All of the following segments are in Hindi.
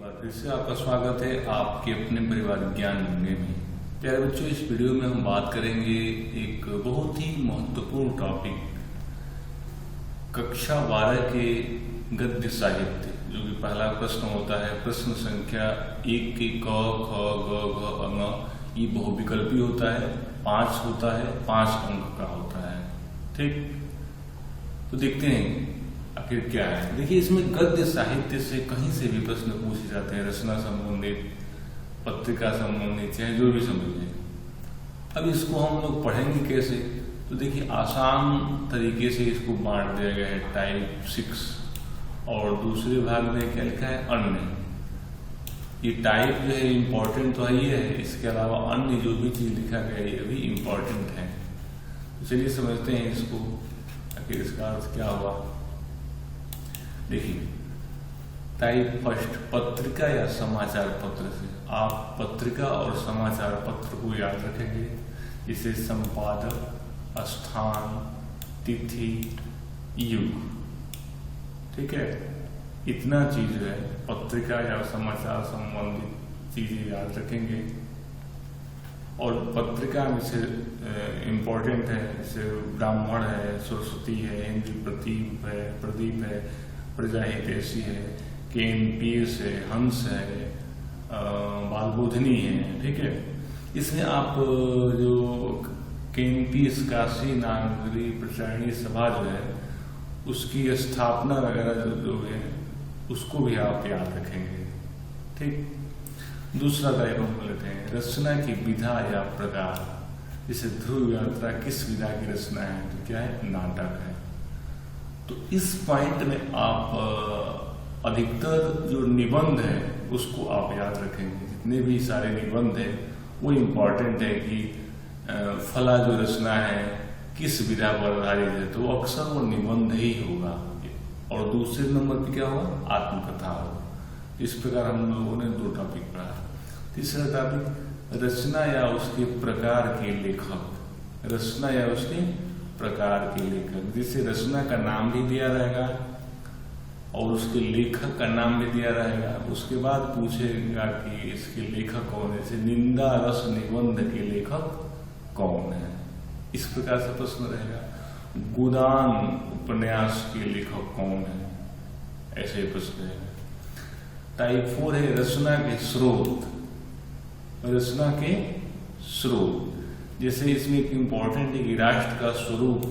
बार फिर से आपका स्वागत है आपके अपने परिवार ज्ञान में। प्यारे बच्चों, इस वीडियो में हम बात करेंगे एक बहुत ही महत्वपूर्ण टॉपिक, कक्षा 12 के गद्य साहित्य। जो कि पहला प्रश्न होता है, प्रश्न संख्या 1 के क ख ग घ ङ, ये बहुविकल्पी होता है, 5 होता है, 5 अंक का होता है। ठीक, तो देखते हैं आखिर क्या है। देखिए, इसमें गद्य साहित्य से कहीं से भी प्रश्न पूछे जाते हैं, रचना संबंधित, पत्रिका संबंधित, चाहे जो भी समझिए। अब इसको हम लोग पढ़ेंगे कैसे? तो देखिए, आसान तरीके से इसको बांट दिया गया है, टाइप 6, और दूसरे भाग में क्या लिखा है, अन्य। ये टाइप जो है इम्पोर्टेंट तो ही है, इसके अलावा अन्य जो भी चीज लिखा गया है ये भी इम्पोर्टेंट है। तो चलिए समझते हैं इसको, आखिर इसका अर्थ क्या हुआ। देखिए, टाइप फर्स्ट, पत्रिका या समाचार पत्र से आप पत्रिका और समाचार पत्र को याद रखेंगे, जिसे संपादक, स्थान, तिथि, युग। ठीक है, इतना चीज है, पत्रिका या समाचार संबंधित चीजें याद रखेंगे। और पत्रिका में से इम्पोर्टेंट है, जैसे ब्राह्मण है, सरस्वती है, हिंदी प्रदीप है, प्रजा हितैषी है, केएनपीएस है, हंस है, बालबोधिनी है। ठीक है, इसमें आप जो केएनपीएस काशी नागरी प्रचारणी सभा जो है, उसकी स्थापना वगैरह जो है उसको भी आप याद रखेंगे। ठीक, दूसरा टाइप हम लेते हैं, रचना की विधा या प्रकार। जैसे ध्रुव यात्रा किस विधा की रचना है? तो क्या है, नाटक है। तो इस पॉइंट में आप अधिकतर जो निबंध है उसको आप याद रखेंगे। जितने भी सारे निबंध है वो इम्पोर्टेंट है कि फला जो रचना है किस विधा पर आधारित है, तो अक्सर वो निबंध ही होगा। और दूसरे नंबर पे क्या होगा, आत्मकथा होगा। इस प्रकार हम लोगों ने 2 टॉपिक पढ़ा। तीसरा टॉपिक, रचना या उसके प्रकार के लेखक। रचना या उसके प्रकार के लेखक, जिसे रचना का नाम भी दिया रहेगा और उसके लेखक का नाम भी दिया रहेगा। उसके बाद पूछेगा कि इसके लेखक कौन है, जैसे निंदा रस निबंध के लेखक कौन है, इस प्रकार से प्रश्न रहेगा। गोदान उपन्यास के लेखक कौन है, ऐसे प्रश्न है। टाइप 4 है, रचना के स्रोत। रचना के स्रोत, जैसे इसमें एक इम्पोर्टेंट है कि राष्ट्र का स्वरूप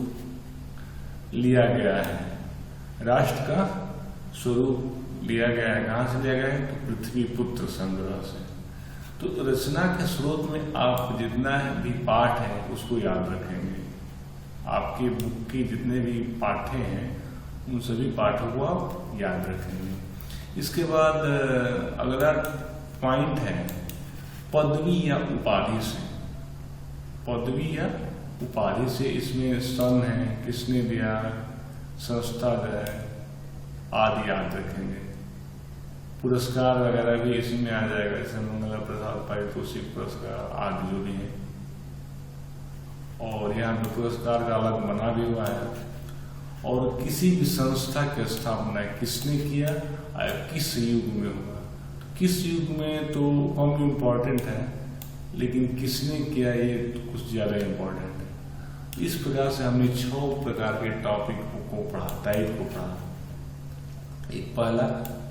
लिया गया है। राष्ट्र का स्वरूप लिया गया है, कहाँ से लिया गया है? तो पृथ्वी पुत्र संग्रह से। तो रचना के स्रोत में आप जितना भी पाठ है उसको याद रखेंगे। आपके बुक के जितने भी पाठे हैं उन सभी पाठों को आप याद रखेंगे। इसके बाद अगला पॉइंट है, पदवी या उपाधि से। पदवी या उपाधि से, इसमें सन है, किसने दिया, संस्था है, आदि याद रखेंगे। पुरस्कार वगैरह भी इसमें आ जाएगा, जैसे मंगला प्रसाद पारितोषिक पुरस्कार आदि जो भी है। और यहाँ पे पुरस्कार का अलग बना भी हुआ है। और किसी भी संस्था की स्थापना किसने किया और किस युग में हुआ। तो किस युग में तो कम इम्पोर्टेंट है, लेकिन किसने किया ये तो कुछ ज्यादा इम्पोर्टेंट है। इस प्रकार से हमने 6 प्रकार के टॉपिक को पढ़ा, टाइप को पढ़ा। एक पहला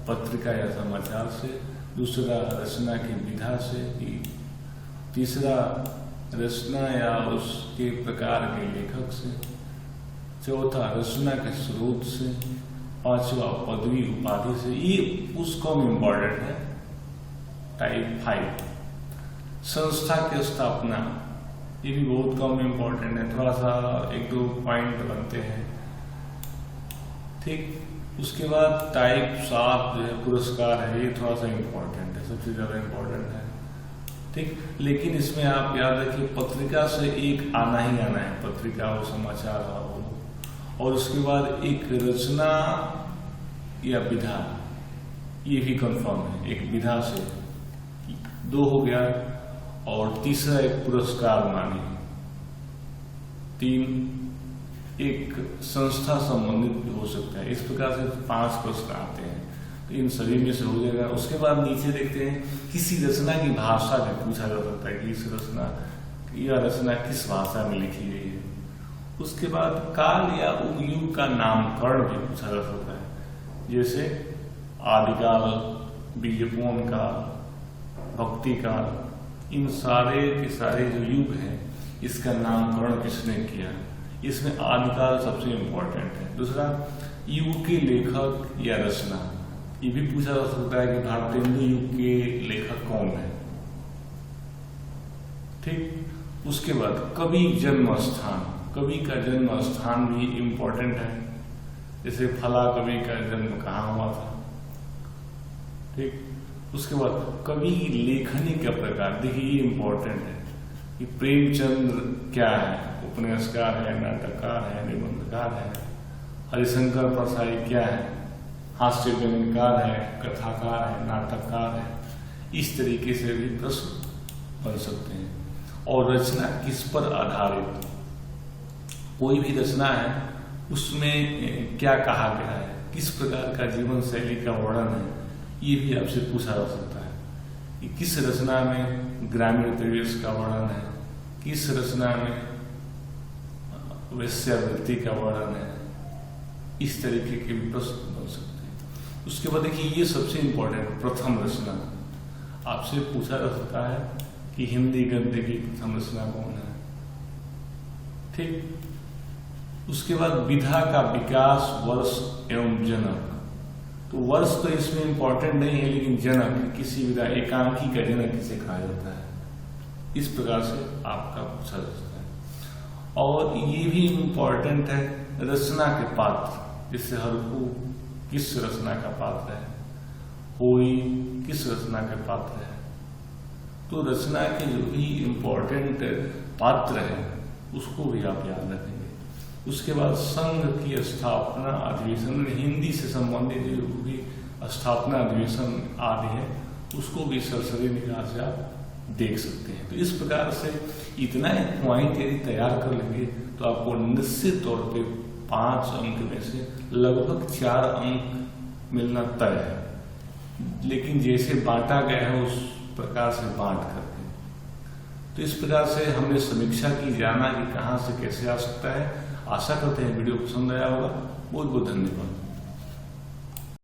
पत्रिका या समाचार से, दूसरा रचना की विधा से, तीसरा रचना या उसके प्रकार के लेखक से, चौथा रचना के स्रोत से, पांचवा पदवी उपाधि से। ये उस कम इम्पोर्टेंट है। टाइप 5 संस्था की स्थापना, ये भी बहुत कम इम्पोर्टेंट है, थोड़ा सा 1-2 पॉइंट बनते हैं। ठीक, उसके बाद टाइप 7 जो है पुरस्कार है, ये थोड़ा सा इम्पोर्टेंट है, सबसे ज्यादा इम्पोर्टेंट है। ठीक, लेकिन इसमें आप याद रखिए पत्रिका से एक आना ही आना है, पत्रिका हो, समाचार हो। और उसके बाद एक रचना या विधा, ये भी कंफर्म है, एक विधा से 2 हो गया। और तीसरा एक पुरस्कार मानिए, 3 एक संस्था संबंधित हो सकता है। इस प्रकार से 5 प्रश्न आते हैं। तो इन सभी में से हो जाएगा। उसके बाद नीचे देखते हैं किसी रचना की भाषा भी पूछा जा सकता है कि इस रचना या रचना किस भाषा में लिखी गई है। उसके बाद काल या उपयुग का नामकरण भी पूछा जा सकता है, जैसे आदिकाल, बीजपूर्ण काल, भक्ति काल, इन सारे के सारे जो युग हैं इसका नामकरण किसने किया। इसमें आदिकाल सबसे इम्पोर्टेंट है। दूसरा, युग के लेखक या रचना, ये भी पूछा जा सकता है कि भारतेंदु युग के लेखक कौन है। ठीक। उसके बाद कवि जन्म स्थान, कवि का जन्म स्थान भी इम्पोर्टेंट है, जैसे फला कवि का जन्म कहाँ हुआ था। ठीक। उसके बाद कवि की लेखनी का प्रकार, देखिए ये इम्पोर्टेंट है कि प्रेमचंद्र क्या है, उपन्यासकार है, नाटककार है, निबंधकार है। हरिशंकर परसाई क्या है, हास्य व्यंग्यकार है, कथाकार है, नाटककार है। इस तरीके से भी प्रश्न बन सकते हैं। और रचना किस पर आधारित, कोई भी रचना है उसमें क्या कहा गया है, किस प्रकार का जीवन शैली का वर्णन है, ये भी आपसे पूछा जा सकता है कि किस रचना में ग्रामीण परिवेश का वर्णन है, किस रचना में वेश्यावृत्ति का वर्णन है। इस तरीके के भी प्रश्न बन सकते हैं। उसके बाद देखिए ये सबसे इंपॉर्टेंट, प्रथम रचना आपसे पूछा जा सकता है कि हिंदी गद्य की प्रथम रचना कौन है। ठीक। उसके बाद विधा का विकास, वर्ष एवं जनक। तो वर्ष तो इसमें इंपॉर्टेंट नहीं है, लेकिन जनक, किसी विधा, एकांकी का जनक किसे कहा जाता है, इस प्रकार से आपका पूछा जा सकता है। और ये भी इंपॉर्टेंट है रचना के पात्र, जैसे हरकू किस रचना का पात्र है, होई किस रचना के पात्र है। तो रचना के जो भी इम्पोर्टेंट पात्र है उसको भी आप याद रखेंगे। उसके बाद संघ की स्थापना अधिवेशन, हिंदी से संबंधित जो भी स्थापना अधिवेशन आदि है उसको भी सरसरी निगाह से आप देख सकते हैं। तो इस प्रकार से इतना एक पॉइंट यदि तैयार कर लेंगे तो आपको निश्चित तौर पे 5 अंक में से लगभग 4 अंक मिलना तय है। लेकिन जैसे बांटा गया है उस प्रकार से बांट करके, तो इस प्रकार से हमने समीक्षा की, जाना कि कहाँ से कैसे आ सकता है। आशा करते हैं वीडियो पसंद आया होगा। बहुत बहुत धन्यवाद।